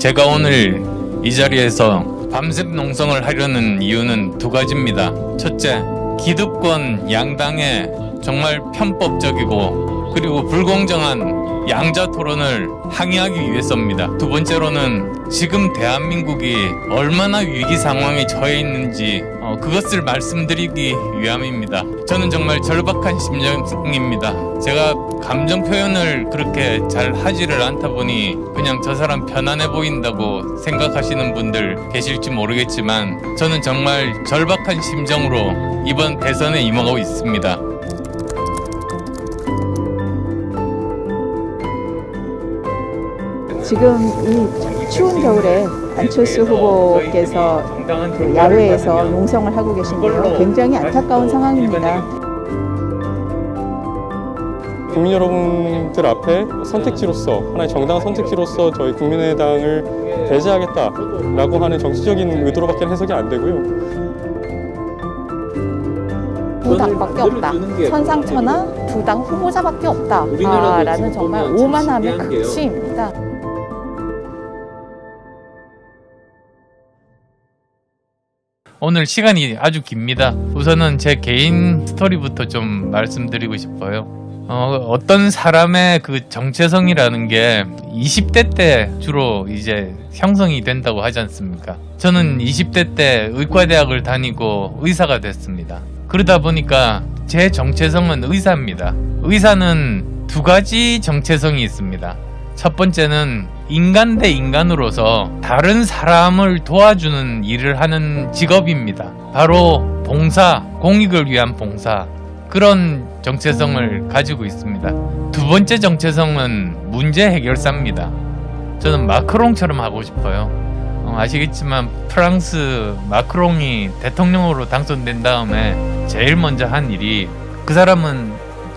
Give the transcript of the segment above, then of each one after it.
제가 오늘 이 자리에서 밤샘 농성을 하려는 이유는 두 가지입니다. 첫째, 기득권 양당의 정말 편법적이고 그리고 불공정한 양자 토론을 항의하기 위해서입니다. 두 번째로는 지금 대한민국이 얼마나 위기 상황에 처해 있는지 그것을 말씀드리기 위함입니다. 저는 정말 절박한 심정입니다. 제가 감정 표현을 그렇게 잘 하지를 않다 보니 그냥 저 사람 편안해 보인다고 생각하시는 분들 계실지 모르겠지만 저는 정말 절박한 심정으로 이번 대선에 임하고 있습니다. 지금 이 추운 겨울에 안철수 후보께서 그 야외에서 농성을 하고 계신데요. 굉장히 안타까운 상황입니다. 국민 여러분들 앞에 선택지로서, 하나의 정당 선택지로서 저희 국민의당을 배제하겠다라고 하는 정치적인 의도로밖에 해석이 안 되고요. 두 당밖에 없다. 천상천하 두 당 후보자밖에 없다. 라는 정말 오만함의 극치입니다. 오늘 시간이 아주 깁니다. 우선은 제 개인 스토리부터 좀 말씀드리고 싶어요. 어떤 사람의 그 정체성이라는 게 20대 때 주로 이제 형성이 된다고 하지 않습니까? 저는 20대 때 의과대학을 다니고 의사가 됐습니다. 그러다 보니까 제 정체성은 의사입니다. 의사는 두 가지 정체성이 있습니다. 첫 번째는 인간 대 인간으로서 다른 사람을 도와주는 일을 하는 직업입니다. 바로 봉사, 공익을 위한 봉사, 그런 정체성을 가지고 있습니다. 두 번째 정체성은 문제 해결사입니다. 저는 마크롱처럼 하고 싶어요. 아시겠지만 프랑스 마크롱이 대통령으로 당선된 다음에 제일 먼저 한 일이, 그 사람은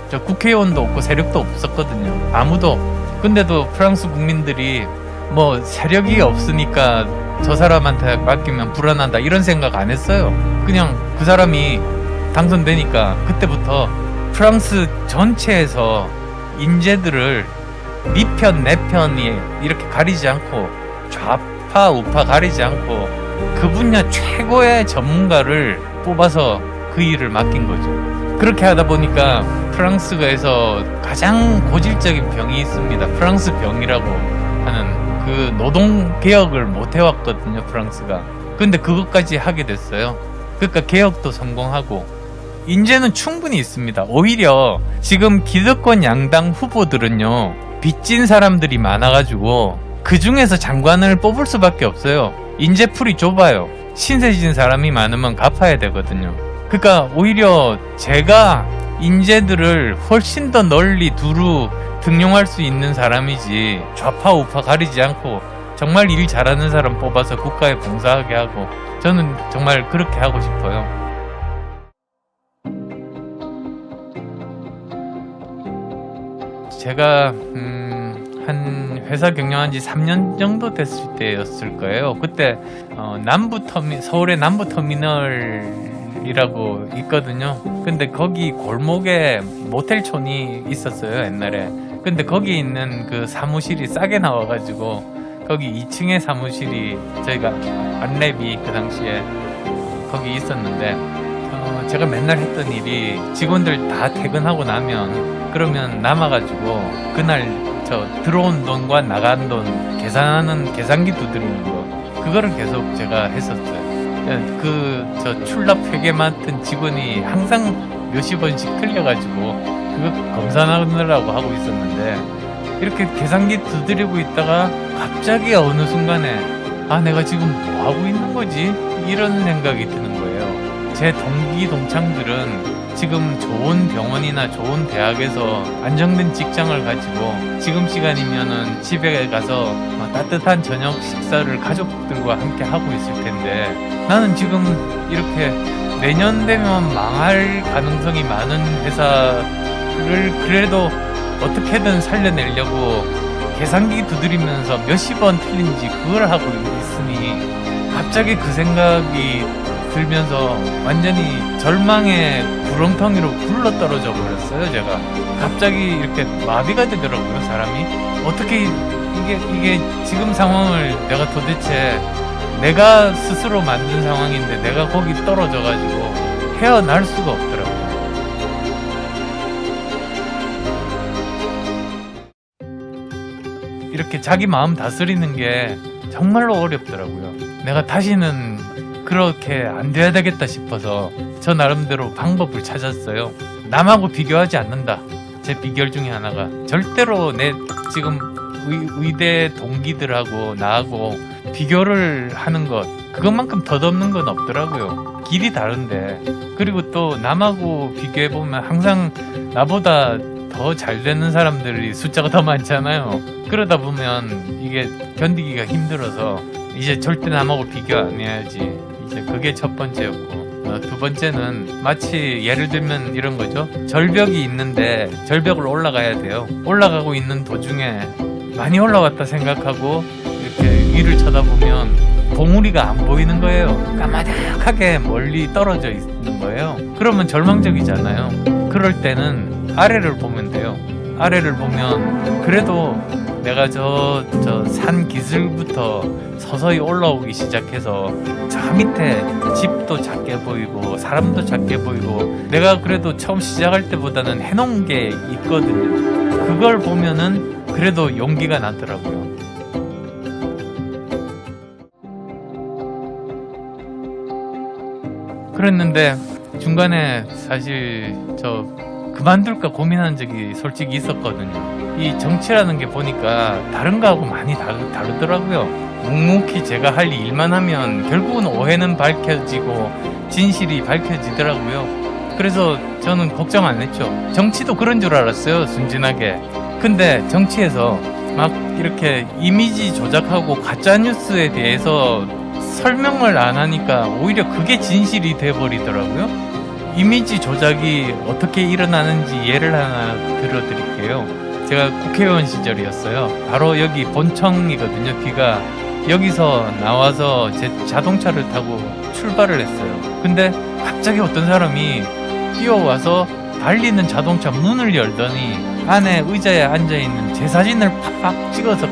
저 국회의원도 없고 세력도 없었거든요. 아무도. 근데도 프랑스 국민들이 뭐 세력이 없으니까 저 사람한테 맡기면 불안하다 이런 생각 안 했어요. 그냥 그 사람이 당선되니까 그때부터 프랑스 전체에서 인재들을 네 편, 내 편이 이렇게 가리지 않고 좌파, 우파 가리지 않고 그 분야 최고의 전문가를 뽑아서 그 일을 맡긴 거죠. 그렇게 하다 보니까 프랑스에서 가장 고질적인 병이 있습니다. 프랑스 병이라고 하는 그 노동개혁을 못 해왔거든요, 프랑스가. 근데 그것까지 하게 됐어요. 그러니까 개혁도 성공하고 인재는 충분히 있습니다. 오히려 지금 기득권 양당 후보들은요, 빚진 사람들이 많아가지고 그 중에서 장관을 뽑을 수밖에 없어요. 인재풀이 좁아요. 신세진 사람이 많으면 갚아야 되거든요. 그러니까 오히려 제가 인재들을 훨씬 더 널리 두루 등용할 수 있는 사람이지, 좌파 우파 가리지 않고 정말 일 잘하는 사람 뽑아서 국가에 봉사하게 하고, 저는 정말 그렇게 하고 싶어요. 제가 한 회사 경영한 지 3년 정도 됐을 때였을 거예요. 그때 서울의 남부터미널이라고 있거든요. 근데 거기 골목에 모텔촌이 있었어요, 옛날에. 근데 거기 있는 그 사무실이 싸게 나와가지고 거기 2층에 사무실이, 저희가 안랩이 그 당시에 거기 있었는데, 제가 맨날 했던 일이 직원들 다 퇴근하고 나면 그러면 남아가지고 그날 저 들어온 돈과 나간 돈 계산하는 계산기 두드리는 거, 그거를 계속 제가 했었어요. 저 출납 회계 맡은 직원이 항상 몇십 원씩 틀려가지고 그거 검사하느라고 하고 있었는데, 이렇게 계산기 두드리고 있다가 갑자기 어느 순간에 내가 지금 뭐 하고 있는 거지? 이런 생각이 드는 거예요. 제 동기 동창들은 지금 좋은 병원이나 좋은 대학에서 안정된 직장을 가지고 지금 시간이면은 집에 가서 따뜻한 저녁 식사를 가족들과 함께 하고 있을 텐데, 나는 지금 이렇게 내년 되면 망할 가능성이 많은 회사를 그래도 어떻게든 살려내려고 계산기 두드리면서 몇십 원 틀린지 그걸 하고 있으니, 갑자기 그 생각이 들면서 완전히 절망의 구렁텅이로 굴러떨어져 버렸어요. 제가 갑자기 이렇게 마비가 되더라고요, 사람이. 어떻게 이게 지금 상황을 내가 도대체 내가 스스로 만든 상황인데 내가 거기 떨어져가지고 헤어날 수가 없더라고요. 이렇게 자기 마음 다스리는 게 정말로 어렵더라고요. 내가 다시는 그렇게 안 돼야 되겠다 싶어서 저 나름대로 방법을 찾았어요. 남하고 비교하지 않는다. 제 비결 중에 하나가 절대로 내 지금 의대 동기들하고 나하고 비교를 하는 것, 그것만큼 덧없는 건 없더라고요. 길이 다른데. 그리고 또 남하고 비교해보면 항상 나보다 더 잘 되는 사람들이 숫자가 더 많잖아요. 그러다 보면 이게 견디기가 힘들어서 이제 절대 남하고 비교 안 해야지. 이제 그게 첫 번째였고, 두 번째는 마치 예를 들면 이런 거죠. 절벽이 있는데 절벽을 올라가야 돼요. 올라가고 있는 도중에 많이 올라왔다 생각하고 이렇게 위를 쳐다보면 봉우리가 안 보이는 거예요. 까마득하게 멀리 떨어져 있는 거예요. 그러면 절망적이잖아요. 그럴 때는 아래를 보면 돼요. 아래를 보면 그래도 내가 저 산 기슭부터 서서히 올라오기 시작해서 저 밑에 집도 작게 보이고 사람도 작게 보이고 내가 그래도 처음 시작할 때보다는 해놓은 게 있거든요. 그걸 보면은 그래도 용기가 나더라고요. 그랬는데 중간에 사실 저 그만둘까 고민한 적이 솔직히 있었거든요. 이 정치라는 게 보니까 다른 거하고 많이 다르더라고요. 묵묵히 제가 할 일만 하면 결국은 오해는 밝혀지고 진실이 밝혀지더라고요. 그래서 저는 걱정 안 했죠. 정치도 그런 줄 알았어요, 순진하게. 근데 정치에서 막 이렇게 이미지 조작하고 가짜뉴스에 대해서 설명을 안 하니까 오히려 그게 진실이 돼버리더라고요. 이미지 조작이 어떻게 일어나는지 예를 하나 들어드릴게요. 제가 국회의원 시절이었어요. 바로 여기 본청이거든요. 귀가 여기서 나와서 제 자동차를 타고 출발을 했어요. 근데 갑자기 어떤 사람이 뛰어와서 달리는 자동차 문을 열더니 안에 의자에 앉아있는 제 사진을 팍팍 찍어서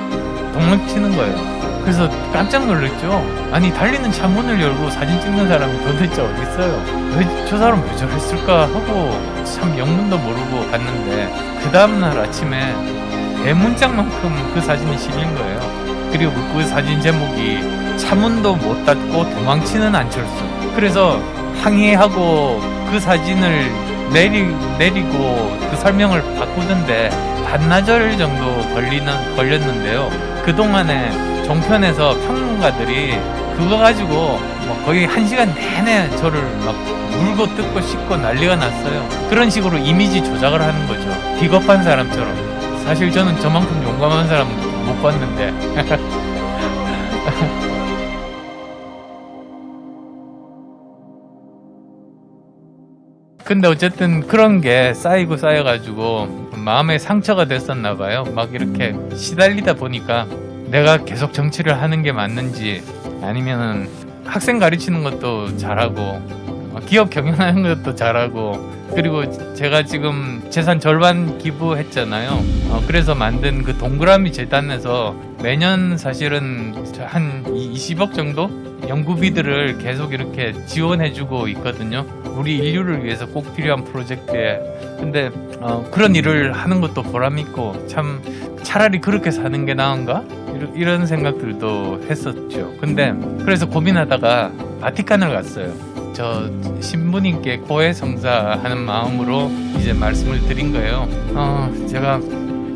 도망치는 거예요. 그래서 깜짝 놀랐죠. 아니 달리는 차 문을 열고 사진 찍는 사람이 도대체 어디 있어요? 왜 저 사람 왜 저랬을까 하고 참 영문도 모르고 갔는데 그 다음날 아침에 대문짝만큼 그 사진이 실린 거예요. 그리고 그 사진 제목이 차문도 못 닫고 도망치는 안철수. 그래서 항의하고 그 사진을 내리고 그 설명을 바꾸던데 반나절 정도 걸렸는데요. 그동안에 종편에서 평론가들이 그거 가지고 뭐 거의 1시간 내내 저를 막 물고 뜯고 씻고 난리가 났어요. 그런 식으로 이미지 조작을 하는 거죠. 비겁한 사람처럼. 사실 저는 저만큼 용감한 사람 못 봤는데. 근데 어쨌든 그런 게 쌓여가지고 마음에 상처가 됐었나 봐요. 막 이렇게 시달리다 보니까 내가 계속 정치를 하는 게 맞는지, 아니면은 학생 가르치는 것도 잘하고 기업 경영하는 것도 잘하고, 그리고 제가 지금 재산 절반 기부했잖아요. 그래서 만든 그 동그라미 재단에서 매년 사실은 한 20억 정도 연구비들을 계속 이렇게 지원해주고 있거든요. 우리 인류를 위해서 꼭 필요한 프로젝트에. 근데 그런 일을 하는 것도 보람있고, 참 차라리 그렇게 사는 게 나은가? 이런 생각들도 했었죠. 근데 그래서 고민하다가 바티칸을 갔어요. 저 신부님께 고해성사하는 마음으로 이제 말씀을 드린 거예요. 제가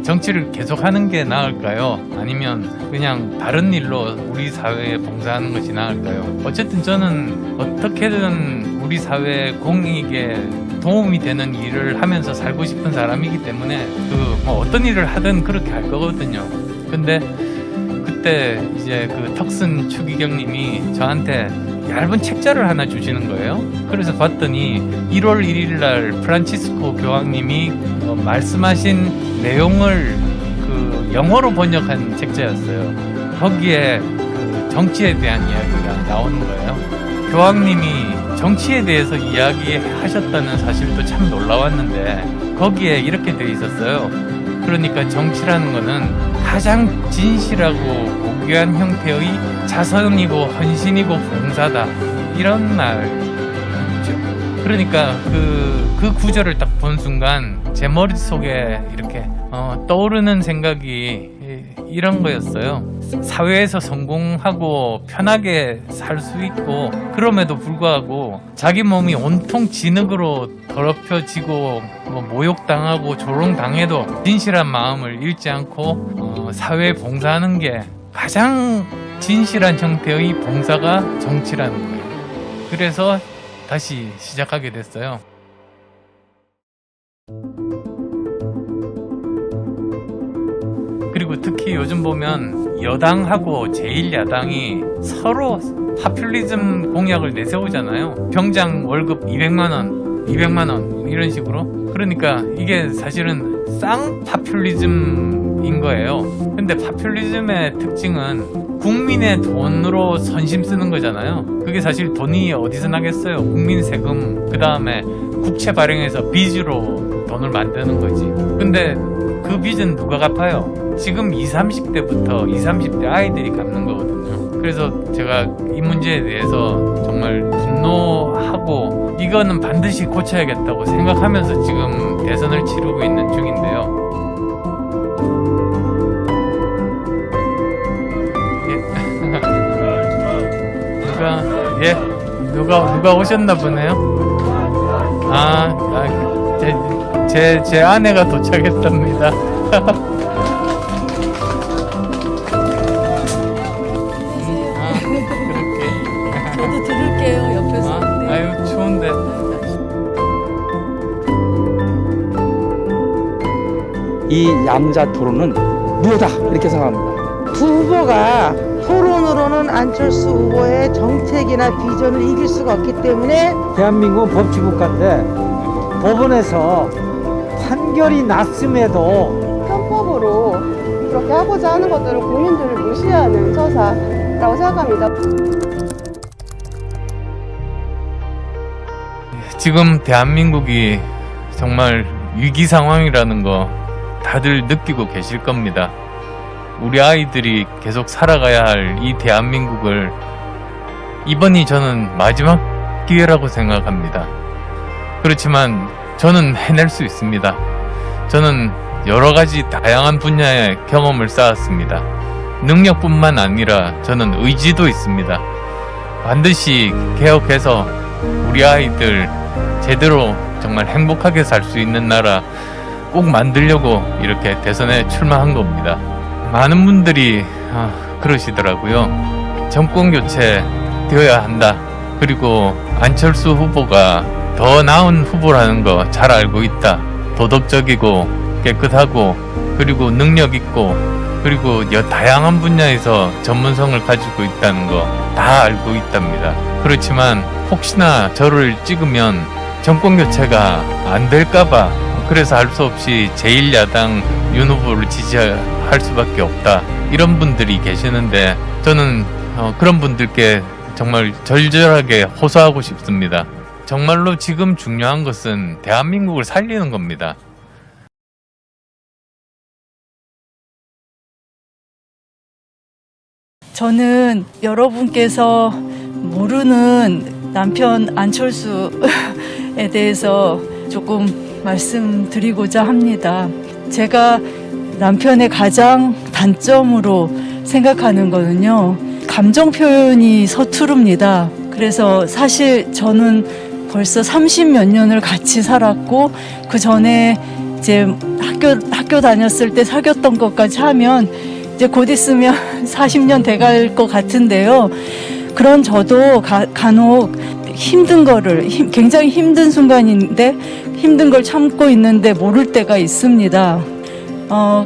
정치를 계속 하는 게 나을까요? 아니면 그냥 다른 일로 우리 사회에 봉사하는 것이 나을까요? 어쨌든 저는 어떻게든 우리 사회 공익에 도움이 되는 일을 하면서 살고 싶은 사람이기 때문에 뭐 어떤 일을 하든 그렇게 할 거거든요. 근데 그때 이제 그 턱슨 추기경님이 저한테 얇은 책자를 하나 주시는 거예요. 그래서 봤더니 1월 1일 날 프란치스코 교황님이 말씀하신 내용을 그 영어로 번역한 책자였어요. 거기에 그 정치에 대한 이야기가 나오는 거예요. 교황님이 정치에 대해서 이야기하셨다는 사실도 참 놀라웠는데 거기에 이렇게 돼 있었어요. 그러니까 정치라는 거는 가장 진실하고 고귀한 형태의 자선이고 헌신이고 봉사다, 이런 말이죠. 그러니까 그 구절을 딱 본 순간 제 머릿속에 이렇게 떠오르는 생각이 이런 거였어요. 사회에서 성공하고 편하게 살 수 있고, 그럼에도 불구하고 자기 몸이 온통 진흙으로 더럽혀지고 모욕당하고 조롱당해도 진실한 마음을 잃지 않고 사회에 봉사하는 게 가장 진실한 형태의 봉사가 정치라는 거예요. 그래서 다시 시작하게 됐어요. 그리고 특히 요즘 보면 여당하고 제1야당이 서로 파퓰리즘 공약을 내세우잖아요. 병장 월급 200만원 이런 식으로. 그러니까 이게 사실은 쌍파퓰리즘인 거예요. 근데 파퓰리즘의 특징은 국민의 돈으로 선심 쓰는 거잖아요. 그게 사실 돈이 어디서 나겠어요. 국민 세금, 그 다음에 국채 발행해서 빚으로 돈을 만드는 거지. 근데 그 빚은 누가 갚아요? 지금 20, 30대 아이들이 갚는 거거든요. 그래서 제가 이 문제에 대해서 정말 분노하고 이거는 반드시 고쳐야겠다고 생각하면서 지금 대선을 치르고 있는 중인데요. 누가 오셨나 보네요. 제 아내가 도착했답니다. 그렇게. 저도 들을게요, 옆에서. 네. 아유, 추운데. 이 양자 토론은 무효다 이렇게 생각합니다. 두 후보가 토론으로는 안철수 후보의 정책이나 비전을 이길 수가 없기 때문에 대한민국은 법치국가인데 법원에서 판결이 났음에도 편법으로 그렇게 하고자 하는 것들은 국민들을 무시하는 처사라고 생각합니다. 지금 대한민국이 정말 위기 상황이라는 거 다들 느끼고 계실 겁니다. 우리 아이들이 계속 살아가야 할 이 대한민국을 이번이 저는 마지막 기회라고 생각합니다. 그렇지만 저는 해낼 수 있습니다. 저는 여러 가지 다양한 분야의 경험을 쌓았습니다. 능력뿐만 아니라 저는 의지도 있습니다. 반드시 개혁해서 우리 아이들 제대로 정말 행복하게 살 수 있는 나라 꼭 만들려고 이렇게 대선에 출마한 겁니다. 많은 분들이 그러시더라고요. 정권 교체 되어야 한다. 그리고 안철수 후보가 더 나은 후보라는 거 잘 알고 있다. 도덕적이고 깨끗하고 그리고 능력 있고 그리고 다양한 분야에서 전문성을 가지고 있다는 거 다 알고 있답니다. 그렇지만 혹시나 저를 찍으면 정권 교체가 안 될까봐 그래서 할 수 없이 제1야당 윤 후보를 지지할 수밖에 없다. 이런 분들이 계시는데 저는 그런 분들께 정말 절절하게 호소하고 싶습니다. 정말로 지금 중요한 것은 대한민국을 살리는 겁니다. 저는 여러분께서 모르는 남편 안철수에 대해서 조금 말씀드리고자 합니다. 제가 남편의 가장 단점으로 생각하는 거는요, 감정 표현이 서투릅니다. 그래서 사실 저는 벌써 30몇 년을 같이 살았고, 그 전에 이제 학교 다녔을 때 사귀었던 것까지 하면 이제 곧 있으면 40년 돼갈 것 같은데요. 그런 저도 간혹 힘든 거를, 굉장히 힘든 순간인데 힘든 걸 참고 있는데 모를 때가 있습니다.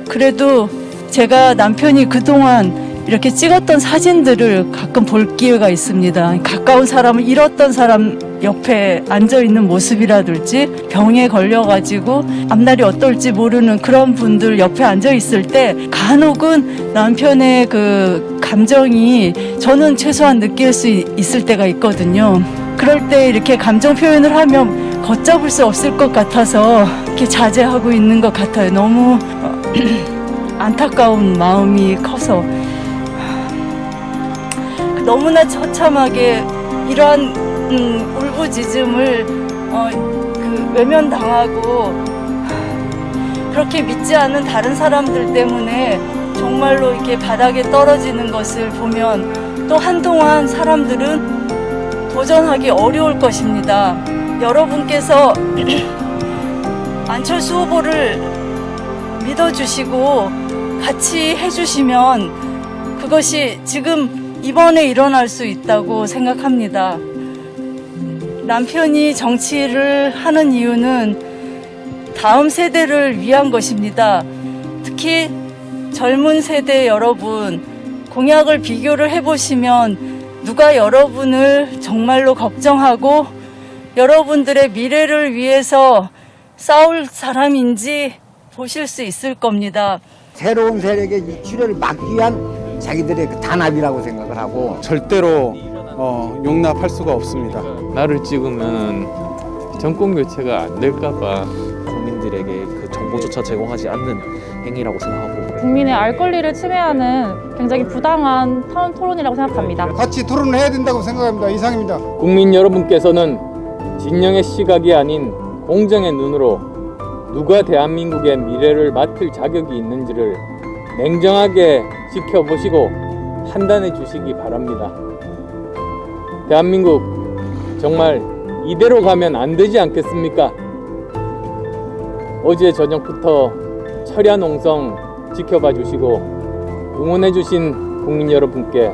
그래도 제가 남편이 그동안 이렇게 찍었던 사진들을 가끔 볼 기회가 있습니다. 가까운 사람을 잃었던 사람 옆에 앉아있는 모습이라든지 병에 걸려가지고 앞날이 어떨지 모르는 그런 분들 옆에 앉아있을 때 간혹은 남편의 그 감정이 저는 최소한 느낄 수 있을 때가 있거든요. 그럴 때 이렇게 감정 표현을 하면 걷잡을 수 없을 것 같아서 이렇게 자제하고 있는 것 같아요. 너무 안타까운 마음이 커서 너무나 처참하게 이러한 울부짖음을 외면당하고 그렇게 믿지 않는 다른 사람들 때문에 정말로 이렇게 바닥에 떨어지는 것을 보면 또 한동안 사람들은 도전하기 어려울 것입니다. 여러분께서 안철수 후보를 믿어주시고 같이 해주시면 그것이 지금 이번에 일어날 수 있다고 생각합니다. 남편이 정치를 하는 이유는 다음 세대를 위한 것입니다. 특히 젊은 세대 여러분, 공약을 비교를 해보시면 누가 여러분을 정말로 걱정하고 여러분들의 미래를 위해서 싸울 사람인지 보실 수 있을 겁니다. 새로운 세력의 유출을 막기 위한 자기들의 그 단합이라고 생각을 하고 절대로 용납할 수가 없습니다. 나를 찍으면 정권 교체가 안 될까봐. 국민들에게 그 정보조차 제공하지 않는 행위라고 생각하고 국민의 알 권리를 침해하는 굉장히 부당한 토론이라고 생각합니다. 같이 토론을 해야 된다고 생각합니다. 이상입니다. 국민 여러분께서는 진영의 시각이 아닌 공정의 눈으로 누가 대한민국의 미래를 맡을 자격이 있는지를 냉정하게 지켜보시고 판단해 주시기 바랍니다. 대한민국 정말 이대로 가면 안 되지 않겠습니까? 어제 저녁부터 철야 농성 지켜봐 주시고 응원해 주신 국민 여러분께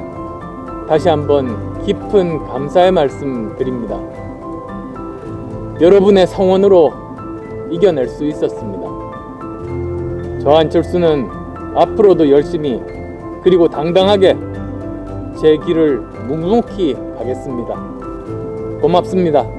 다시 한번 깊은 감사의 말씀 드립니다. 여러분의 성원으로 이겨낼 수 있었습니다. 저 안철수는 앞으로도 열심히 그리고 당당하게 제 길을 묵묵히 가겠습니다. 고맙습니다.